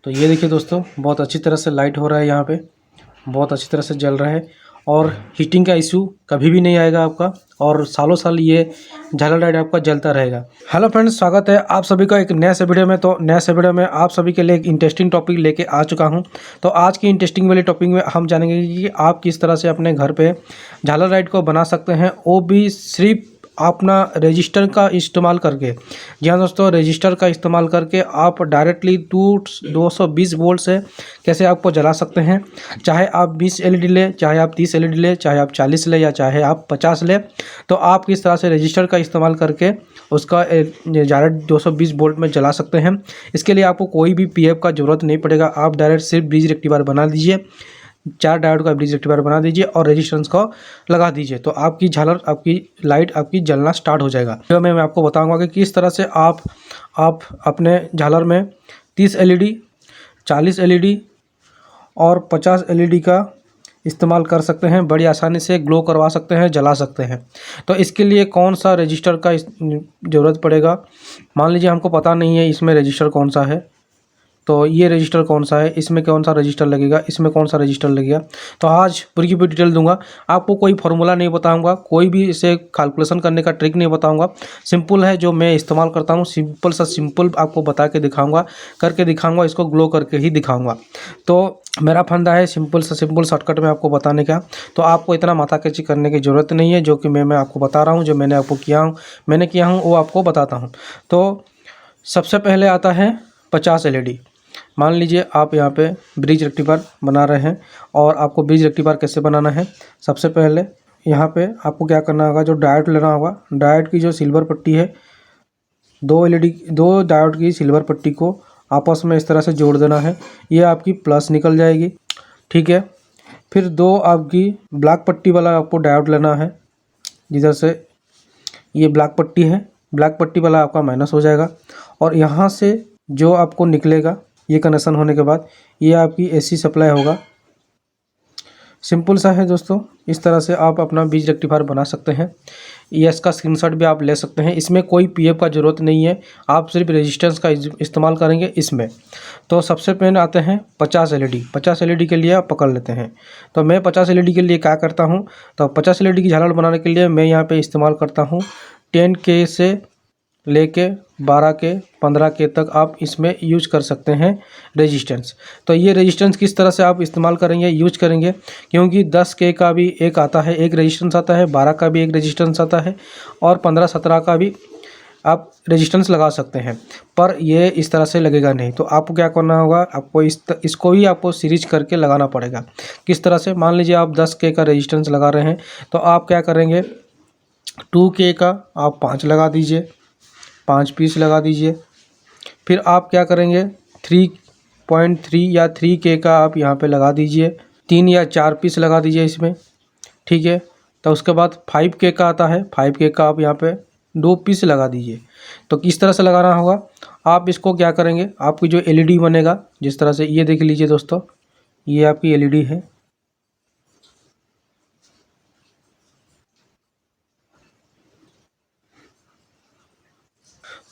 तो ये देखिए दोस्तों, बहुत अच्छी तरह से लाइट हो रहा है यहाँ पे, बहुत अच्छी तरह से जल रहा है और हीटिंग का इशू कभी भी नहीं आएगा आपका और सालों साल ये झालर लाइट आपका जलता रहेगा। हेलो फ्रेंड्स, स्वागत है आप सभी का एक नया से वीडियो में। तो नया से वीडियो में आप सभी के लिए एक इंटरेस्टिंग टॉपिक लेके आ चुका हूं। तो आज की इंटरेस्टिंग वाली टॉपिक में हम जानेंगे कि आप किस तरह से अपने घर पे झालर लाइट को बना सकते हैं, वो भी सिर्फ अपना रजिस्टर का इस्तेमाल करके। जी हाँ दोस्तों, रजिस्टर का इस्तेमाल करके आप डायरेक्टली 220 वोल्ट से कैसे आपको जला सकते हैं। चाहे आप 20 एलईडी ले, चाहे आप 30 एलईडी ले, चाहे आप 40 ले या चाहे आप 50 ले, तो आप किस तरह से रजिस्टर का इस्तेमाल करके उसका डायरेक्ट 220 वोल्ट में जला सकते हैं। इसके लिए आपको कोई भी पीएफ का ज़रूरत नहीं पड़ेगा। आप डायरेक्ट सिर्फ ब्रिज रेक्टिफायर बना दीजिए, 4 डायोड का ब्रिज रेक्टिफायर बना दीजिए और रेजिस्टेंस को लगा दीजिए, तो आपकी झालर, आपकी लाइट आपकी जलना स्टार्ट हो जाएगा। तो मैं आपको बताऊंगा कि किस तरह से आप अपने झालर में 30 एलईडी, 40 एलईडी और 50 एलईडी का इस्तेमाल कर सकते हैं। बड़ी आसानी से ग्लो करवा सकते हैं, जला सकते हैं। तो इसके लिए कौन सा रजिस्टर का ज़रूरत पड़ेगा। मान लीजिए हमको पता नहीं है इसमें रजिस्टर कौन सा है, तो ये रजिस्टर कौन सा है, इसमें कौन सा रजिस्टर लगेगा, इसमें कौन सा रजिस्टर लगेगा। तो आज पूरी की पूरी डिटेल दूंगा आपको। कोई फार्मूला नहीं बताऊंगा, कोई भी इसे कैलकुलेशन करने का ट्रिक नहीं बताऊंगा। सिंपल है जो मैं इस्तेमाल करता हूँ, सिंपल सा सिंपल आपको बता के दिखाऊंगा, करके दिखाऊंगा, इसको ग्लो करके ही दिखाऊंगा। तो मेरा फंडा है सिंपल सा सिंपल शॉर्टकट में आपको बताने का। तो आपको इतना माथाकची करने की ज़रूरत नहीं है। जो कि मैं आपको बता रहा हूँ, जो मैंने किया हूँ वो आपको बताता हूँ। तो सबसे पहले आता है 50 एलईडी। मान लीजिए आप यहाँ पे ब्रिज रेक्टिफायर बना रहे हैं और आपको ब्रिज रेक्टिफायर कैसे बनाना है। सबसे पहले यहाँ पे आपको क्या करना होगा, जो डायोड लेना होगा, डायोड की जो सिल्वर पट्टी है, 2 डायोड की सिल्वर पट्टी को आपस में इस तरह से जोड़ देना है। ये आपकी प्लस निकल जाएगी, ठीक है। फिर 2 आपकी ब्लैक पट्टी वाला आपको डायोड लेना है, जिधर से ये ब्लैक पट्टी है, ब्लैक पट्टी वाला आपका माइनस हो जाएगा। और यहाँ से जो आपको निकलेगा, ये कनेक्शन होने के बाद ये आपकी एसी सप्लाई होगा। सिंपल सा है दोस्तों, इस तरह से आप अपना ब्रिज रेक्टिफायर बना सकते हैं। ये इसका स्क्रीनशॉट भी आप ले सकते हैं। इसमें कोई पीएफ का ज़रूरत नहीं है, आप सिर्फ रेजिस्टेंस का इस्तेमाल करेंगे इसमें। तो सबसे पहले आते हैं 50 एलईडी। 50 एलईडी के लिए आप पकड़ लेते हैं। तो मैं 50 एलईडी के लिए क्या करता हूँ, तो 50 एलईडी की झालर बनाने के लिए मैं यहाँ पे इस्तेमाल करता हूँ 10K से लेके 12K 15K तक आप इसमें यूज कर सकते हैं रेजिस्टेंस। तो ये रेजिस्टेंस किस तरह से आप इस्तेमाल करेंगे, यूज करेंगे, क्योंकि 10K का भी एक आता है, एक रेजिस्टेंस आता है, 12 का भी एक रेजिस्टेंस आता है और 15-17 का भी आप रेजिस्टेंस लगा सकते हैं। पर ये इस तरह से लगेगा नहीं। तो आपको क्या करना होगा, आपको इसको ही आपको सीरीज करके लगाना पड़ेगा। किस तरह से, मान लीजिए आप 10K का रेजिस्टेंस लगा रहे हैं, तो आप क्या करेंगे, 2K का आप 5 लगा दीजिए, 5 पीस लगा दीजिए। फिर आप क्या करेंगे, 3.3 या 3K का आप यहाँ पे लगा दीजिए, 3 या 4 पीस लगा दीजिए इसमें, ठीक है। तो उसके बाद 5K का आता है, 5K का आप यहाँ पे 2 पीस लगा दीजिए। तो किस तरह से लगाना होगा, आप इसको क्या करेंगे, आपकी जो एलईडी बनेगा, जिस तरह से ये देख लीजिए दोस्तों, ये आपकी एलईडी है।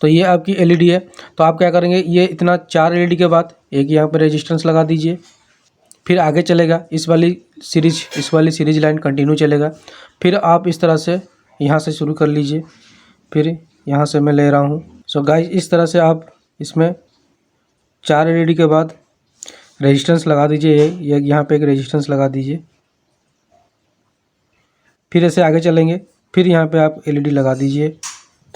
तो ये आपकी एलईडी है। तो आप क्या करेंगे, ये इतना 4 एलईडी के बाद एक यहाँ पर रेजिस्टेंस लगा दीजिए। फिर आगे चलेगा इस वाली सीरीज लाइन कंटिन्यू चलेगा। फिर आप इस तरह से यहाँ से शुरू कर लीजिए, फिर यहाँ से मैं ले रहा हूँ। सो गाइस, इस तरह से आप इसमें 4 एलईडी के बाद रेजिस्टेंस लगा दीजिए। ये यहाँ पे एक रेजिस्टेंस लगा दीजिए। फिर ऐसे आगे चलेंगे, फिर यहाँ पे आप एलईडी लगा दीजिए।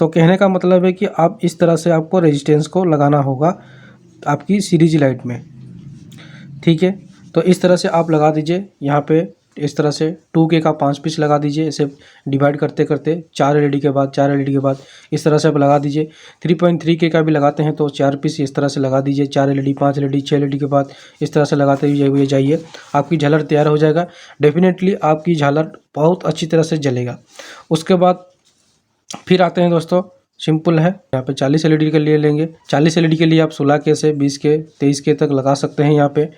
तो कहने का मतलब है कि आप इस तरह से आपको रेजिस्टेंस को लगाना होगा आपकी सीरीज लाइट में, ठीक है। तो इस तरह से आप लगा दीजिए। यहाँ पे इस तरह से 2K का 5 पीस लगा दीजिए। इसे डिवाइड करते करते 4 एलईडी के बाद इस तरह से आप लगा दीजिए। 3.3K का भी लगाते हैं तो 4 पीस इस तरह से लगा दीजिए। 4 एलईडी, 5 एलईडी, 6 एलईडी के बाद इस तरह से लगाते हुए जाइए, आपकी झालर तैयार हो जाएगा। डेफिनेटली आपकी झालर बहुत अच्छी तरह से जलेगा। उसके बाद फिर आते हैं दोस्तों, सिंपल है, यहाँ पे 40 एलईडी के लिए लेंगे। 40 एलईडी के लिए आप 16K से 20K 23K तक लगा सकते हैं यहाँ पे।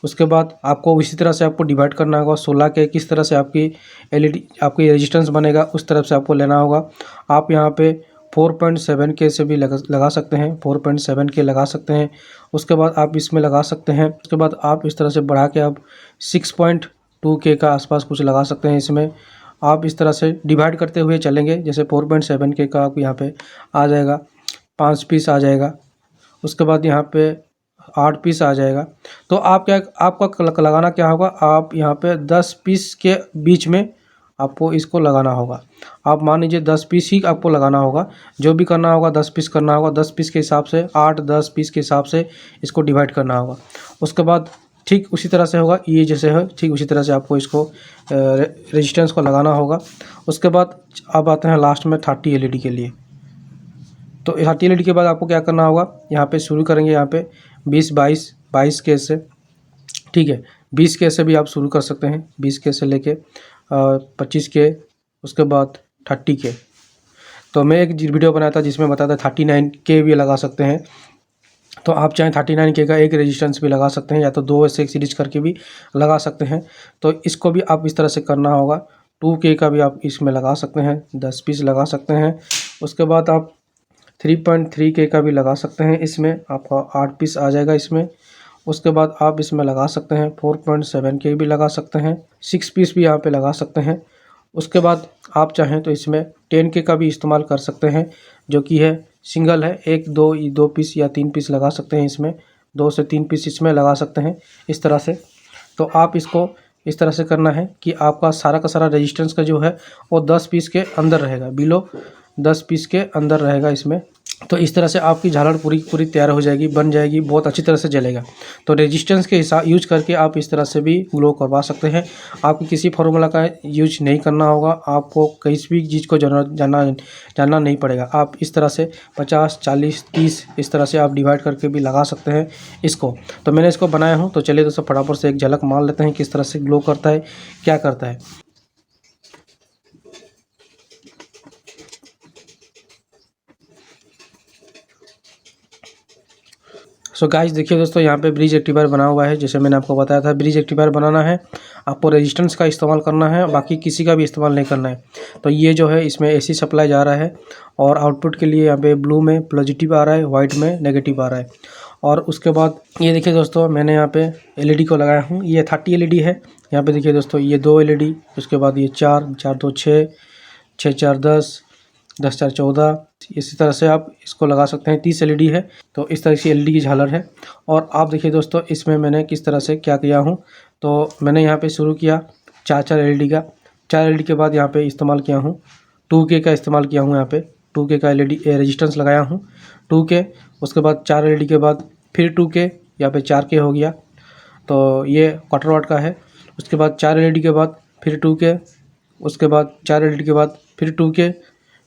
उसके बाद आपको इसी तरह से आपको डिवाइड करना होगा। 16K किस तरह से आपकी एलईडी, आपकी रेजिस्टेंस बनेगा, उस तरफ से आपको लेना होगा। आप यहाँ पे 4.7K से भी लगा सकते हैं, 4.7K लगा सकते हैं। उसके बाद आप इसमें लगा सकते हैं। उसके बाद आप इस तरह से बढ़ा के आप 6.2K का आसपास कुछ लगा सकते हैं। इसमें आप इस तरह से डिवाइड करते हुए चलेंगे। जैसे 4.7K का आप यहाँ पे आ जाएगा, 5 पीस आ जाएगा। उसके बाद यहाँ पे 8 पीस आ जाएगा। तो आप क्या, आपका लगाना क्या होगा, आप यहाँ पे 10 पीस के बीच में आपको इसको लगाना होगा। आप मान लीजिए 10 पीस ही आपको लगाना होगा। जो भी करना होगा 10 पीस करना होगा। 10 पीस के हिसाब से 8-10 पीस के हिसाब से इसको डिवाइड करना होगा। उसके बाद ठीक उसी तरह से होगा, ये जैसे है ठीक उसी तरह से आपको इसको रेजिस्टेंस को लगाना होगा। उसके बाद अब आते हैं लास्ट में 30 LED के लिए। तो 30 LED के बाद आपको क्या करना होगा, यहाँ पे शुरू करेंगे यहाँ पे 22K से, ठीक है। 20K से भी आप शुरू कर सकते हैं, 20K से लेके 25K, उसके बाद 30K। तो मैं एक वीडियो बनाया था जिसमें बताया था 39K भी लगा सकते हैं। तो आप चाहें 39K का एक रेजिस्टेंस भी लगा सकते हैं, या तो 2 ऐसे एक सीरीज करके भी लगा सकते हैं। तो इसको भी आप इस तरह से करना होगा। 2K का भी आप इसमें लगा सकते हैं, 10 पीस लगा सकते हैं। उसके बाद आप 3.3K का भी लगा सकते हैं, इसमें आपका 8 पीस आ जाएगा इसमें। उसके बाद आप इसमें लगा सकते हैं 4.7K भी लगा सकते हैं, 6 पीस भी यहाँ पे लगा सकते हैं। उसके बाद आप चाहें तो इसमें 10K का भी इस्तेमाल कर सकते हैं, जो कि है सिंगल है, 1-2 पीस या 3 पीस लगा सकते हैं इसमें, 2 से 3 पीस इसमें लगा सकते हैं इस तरह से। तो आप इसको इस तरह से करना है कि आपका सारा का सारा रेजिस्टेंस का जो है वो 10 पीस के अंदर रहेगा, बिलो 10 पीस के अंदर रहेगा इसमें। तो इस तरह से आपकी झालर पूरी तैयार हो जाएगी, बन जाएगी, बहुत अच्छी तरह से जलेगा। तो रेजिस्टेंस के हिसाब यूज करके आप इस तरह से भी ग्लो करवा सकते हैं। आपको किसी फार्मूला का यूज नहीं करना होगा, आपको किसी भी चीज़ को जानना नहीं पड़ेगा। आप इस तरह से 50, 40, 30 इस तरह से आप डिवाइड करके भी लगा सकते हैं इसको। तो मैंने इसको बनाया हूँ। तो चलिए दोस्तों फटाफट से एक झलक मार लेते हैं किस तरह से ग्लो करता है, क्या करता है। सो गाइस देखिए दोस्तों, यहाँ पे ब्रिज रेक्टिफायर बना हुआ है। जैसे मैंने आपको बताया था, ब्रिज रेक्टिफायर बनाना है, आपको रेजिस्टेंस का इस्तेमाल करना है, बाकी किसी का भी इस्तेमाल नहीं करना है। तो ये जो है इसमें AC सप्लाई जा रहा है, और आउटपुट के लिए यहाँ पे ब्लू में पॉजिटिव आ रहा है, वाइट में नेगेटिव आ रहा है। और उसके बाद ये देखिए दोस्तों, मैंने यहाँ पे LED को लगाया हूँ। ये 30 LED है। यहाँ पे देखिए दोस्तों, ये 2 LED, उसके बाद ये 4, 4 2 6, 6 4 10, 10 4 14, इसी तरह से आप इसको लगा सकते हैं। 30 LED है। तो इस तरह की LED की झालर है। और आप देखिए दोस्तों, इसमें मैंने किस तरह से क्या किया हूँ। तो मैंने यहाँ पे शुरू किया 4 LED का, 4 LED के बाद यहाँ पे इस्तेमाल किया हूँ 2K का इस्तेमाल किया हूँ। यहाँ पे 2K का LED रेजिस्टेंस लगाया हूँ 2K। उसके बाद 4 LED के बाद फिर 2K, यहाँ पे 4K हो गया। तो ये क्वार्टर वाट का है। उसके बाद 4 LED के बाद फिर 2K, उसके बाद 4 LED के बाद फिर 2K,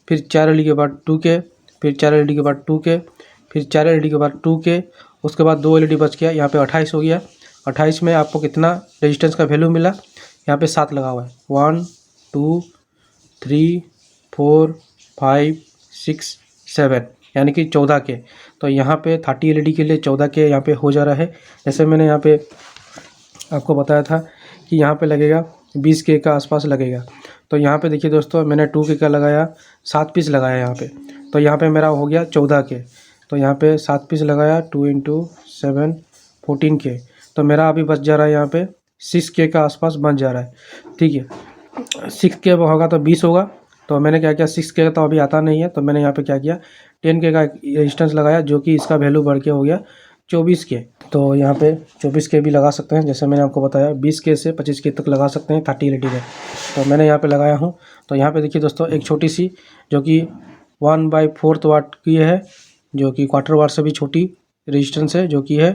फिर 4 LED के बाद 2K, फिर 4 LED के बाद 2K, फिर 4 LED के बाद 2K। उसके बाद 2 LED बच गया, यहाँ पे 28 हो गया। 28 में आपको कितना रेजिस्टेंस का वैल्यू मिला, यहाँ पे 7 लगा हुआ है, 1 2 3 4 5 6 7, यानी कि 14K। तो यहाँ पे 30 LED के लिए 14K यहाँ पे हो जा रहा है। जैसे मैंने यहाँ पे आपको बताया था कि यहाँ पे लगेगा 20K का आसपास लगेगा। तो यहाँ पे देखिए दोस्तों, मैंने 2K का लगाया, 7 पीस लगाया यहाँ पे। तो यहाँ पे मेरा हो गया 14K। तो यहाँ पे 7 पीस लगाया, 2 × 7 14K। तो मेरा अभी बच जा रहा है यहाँ पे 6K का आसपास बन जा रहा है, ठीक है। 6K होगा तो 20 होगा। तो मैंने क्या किया, 6K तो अभी आता नहीं है, तो मैंने यहाँ पे क्या किया, 10K का रेजिस्टेंस लगाया, जो कि इसका वैल्यू बढ़ के हो गया 24K। तो यहाँ पे 24K भी लगा सकते हैं। जैसे मैंने आपको बताया 20K से 25K तक लगा सकते हैं 30 LED में। तो मैंने यहाँ पे लगाया हूँ। तो यहाँ पे देखिए दोस्तों, एक छोटी सी जो कि 1/4 वाट की है, जो कि क्वार्टर वाट से भी छोटी रेजिस्टेंस है, जो कि है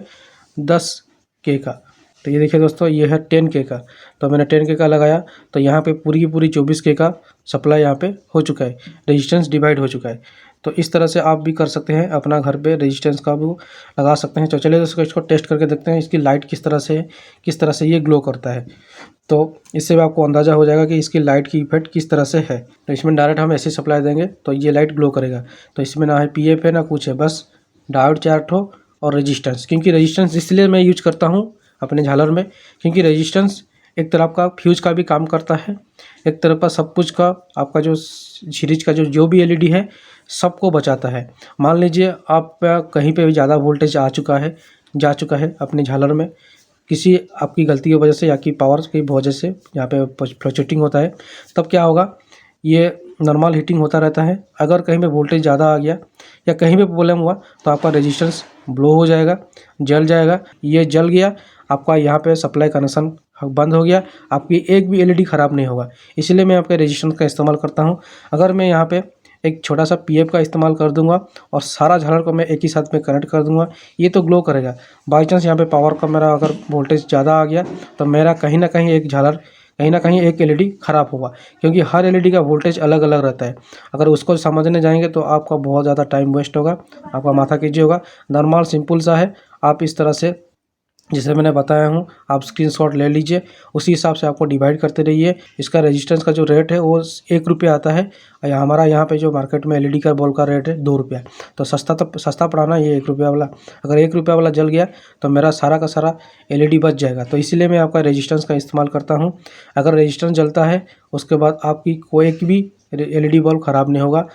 10K का। तो ये देखिए दोस्तों, ये है 10K का। तो मैंने 10K का लगाया। तो यहाँ पे पूरी की पूरी 24K का सप्लाई यहाँ पे हो चुका है, रेजिस्टेंस डिवाइड हो चुका है। तो इस तरह से आप भी कर सकते हैं, अपना घर पे रेजिस्टेंस का भी लगा सकते हैं। तो चलिए दोस्तों, इसको टेस्ट करके देखते हैं इसकी लाइट किस तरह से ये ग्लो करता है। तो इससे भी आपको अंदाज़ा हो जाएगा कि इसकी लाइट की इफेक्ट किस तरह से है। तो इसमें डायरेक्ट हम ऐसे सप्लाई देंगे तो ये लाइट ग्लो करेगा। तो इसमें ना है PF है ना कुछ है, बस डायोड 4 ठो और रेजिस्टेंस। क्योंकि रेजिस्टेंस इसलिए मैं यूज करता हूँ अपने झालर में, क्योंकि रेजिस्टेंस एक तरह का फ्यूज का भी काम करता है, एक तरफ का सब कुछ का आपका जो सीरीज का जो भी एलईडी है सबको बचाता है। मान लीजिए आप कहीं पे भी ज़्यादा वोल्टेज जा चुका है अपनी झालर में, किसी आपकी गलती की वजह से या कि पावर की वजह से यहाँ पे फ्लक्चुएटिंग होता है, तब क्या होगा, ये नॉर्मल हीटिंग होता रहता है। अगर कहीं पे वोल्टेज ज़्यादा आ गया या कहीं पे प्रॉब्लम हुआ तो आपका रेजिस्टेंस ब्लो हो जाएगा, जल जाएगा। ये जल गया, आपका यहाँ पे सप्लाई कनेक्शन बंद हो गया, आपकी एक भी एलईडी ख़राब नहीं होगा। इसलिए मैं आपके रेजिस्टेंस का इस्तेमाल करता हूँ। अगर मैं यहाँ पे एक छोटा सा पीएफ का इस्तेमाल कर दूंगा और सारा झालर को मैं एक ही साथ में कनेक्ट कर दूंगा, ये तो ग्लो करेगा। बाई चांस यहाँ पे पावर का मेरा अगर वोल्टेज ज़्यादा आ गया तो मेरा कहीं ना कहीं एक झालर, कहीं ना कहीं एक एलईडी ख़राब होगा, क्योंकि हर एलईडी का वोल्टेज अलग अलग रहता है। अगर उसको समझने जाएंगे तो आपका बहुत ज़्यादा टाइम वेस्ट होगा, आपका माथा कीजिए होगा। नॉर्मल सिंपल सा है, आप इस तरह से जैसे मैंने बताया हूँ आप स्क्रीनशॉट ले लीजिए, उसी हिसाब से आपको डिवाइड करते रहिए। इसका रेजिस्टेंस का जो रेट है वो 1 रुपया आता है, और हमारा यहाँ पे जो मार्केट में एलईडी का बल्ब का रेट है 2 रुपया। तो सस्ता पड़ा ना ये 1 रुपया वाला। अगर 1 रुपया वाला जल गया तो मेरा सारा का सारा एलईडी बच जाएगा। तो इसीलिए मैं आपका रेजिस्टेंस का इस्तेमाल करता हूँ। अगर रेजिस्टेंस जलता है उसके बाद आपकी कोई भी एलईडी बल्ब ख़राब नहीं होगा,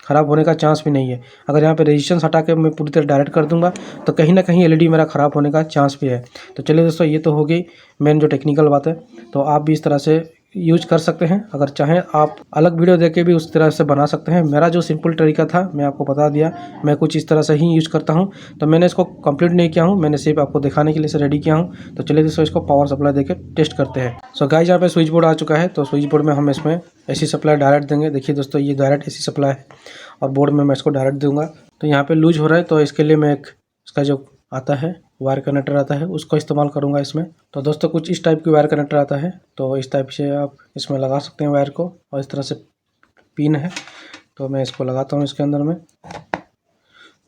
ख़राब होने का चांस भी नहीं है। अगर यहाँ पे रेजिस्टेंस हटा के मैं पूरी तरह डायरेक्ट कर दूंगा तो कहीं ना कहीं एलईडी मेरा ख़राब होने का चांस भी है। तो चलिए दोस्तों, ये तो हो गई मेन जो टेक्निकल बात है। तो आप भी इस तरह से यूज कर सकते हैं। अगर चाहें आप अलग वीडियो देख के भी उस तरह से बना सकते हैं। मेरा जो सिंपल तरीका था मैं आपको बता दिया, मैं कुछ इस तरह से ही यूज करता हूं। तो मैंने इसको कंप्लीट नहीं किया हूं, मैंने सिर्फ आपको दिखाने के लिए इसे रेडी किया हूं। तो चलिए दोस्तों, इसको पावर सप्लाई देके टेस्ट करते हैं। सो गाइस, यहाँ पे स्विच बोर्ड आ चुका है। तो स्विच बोर्ड में हम इसमें एसी सप्लाई डायरेक्ट देंगे। देखिए दोस्तों, ये डायरेक्ट एसी सप्लाई है और बोर्ड में मैं इसको डायरेक्ट दूंगा। तो यहाँ पे लूज हो रहा है, तो इसके लिए मैं एक इसका जो आता है वायर कनेक्टर आता है उसको इस्तेमाल करूंगा इसमें। तो दोस्तों, कुछ इस टाइप की वायर कनेक्टर आता है, तो इस टाइप से आप इसमें लगा सकते हैं वायर को। और इस तरह से पिन है, तो मैं इसको लगाता हूँ इसके अंदर में।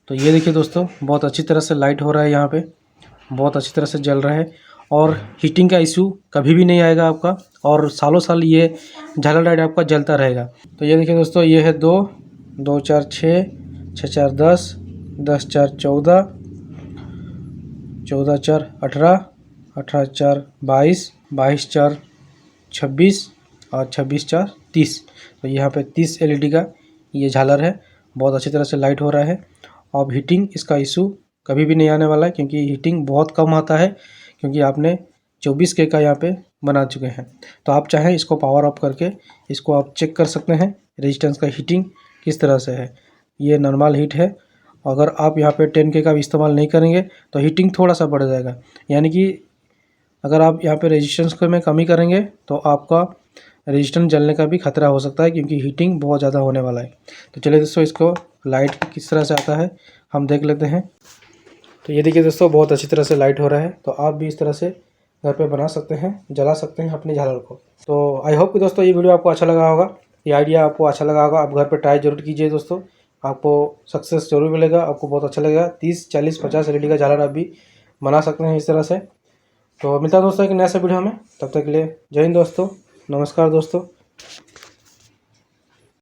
तो ये देखिए दोस्तों, बहुत अच्छी तरह से लाइट हो रहा है, यहाँ पे बहुत अच्छी तरह से जल रहा है और हीटिंग का इशू कभी भी नहीं आएगा आपका, और सालों साल ये झालर लाइट आपका जलता रहेगा। तो ये देखिए दोस्तों, ये है 2 2 4 6 6 4 10 10 4 14 14 4 18 18 4 22 22 4 26 और 26 4 30। तो यहाँ पे 30 एलईडी का ये झालर है, बहुत अच्छी तरह से लाइट हो रहा है। अब हीटिंग इसका इशू कभी भी नहीं आने वाला है, क्योंकि हीटिंग बहुत कम आता है, क्योंकि आपने 24K का यहाँ पे बना चुके हैं। तो आप चाहें इसको पावर ऑफ करके इसको आप चेक कर सकते हैं रेजिस्टेंस का हीटिंग किस तरह से है। ये नॉर्मल हीट है। अगर आप यहाँ पे 10K का भी इस्तेमाल नहीं करेंगे तो हीटिंग थोड़ा सा बढ़ जाएगा, यानी कि अगर आप यहाँ पे रेजिस्टेंस को में कमी करेंगे तो आपका रेजिस्टेंस जलने का भी खतरा हो सकता है, क्योंकि हीटिंग बहुत ज़्यादा होने वाला है। तो चलिए दोस्तों, इसको लाइट किस तरह से आता है हम देख लेते हैं। तो ये देखिए दोस्तों, बहुत अच्छी तरह से लाइट हो रहा है। तो आप भी इस तरह से घर पे बना सकते हैं, जला सकते हैं अपनी झालर को। तो आई होप कि दोस्तों ये वीडियो आपको अच्छा लगा होगा, ये आइडिया आपको अच्छा लगा होगा। आप घर पे ट्राई जरूर कीजिए दोस्तों, आपको सक्सेस जरूर मिलेगा, आपको बहुत अच्छा लगेगा। 30 40 50 एलईडी का झालर आप भी बना सकते हैं इस तरह से। तो मिलता है दोस्तों एक नया सा वीडियो में, तब तक के लिए जय हिंद दोस्तों, नमस्कार दोस्तों।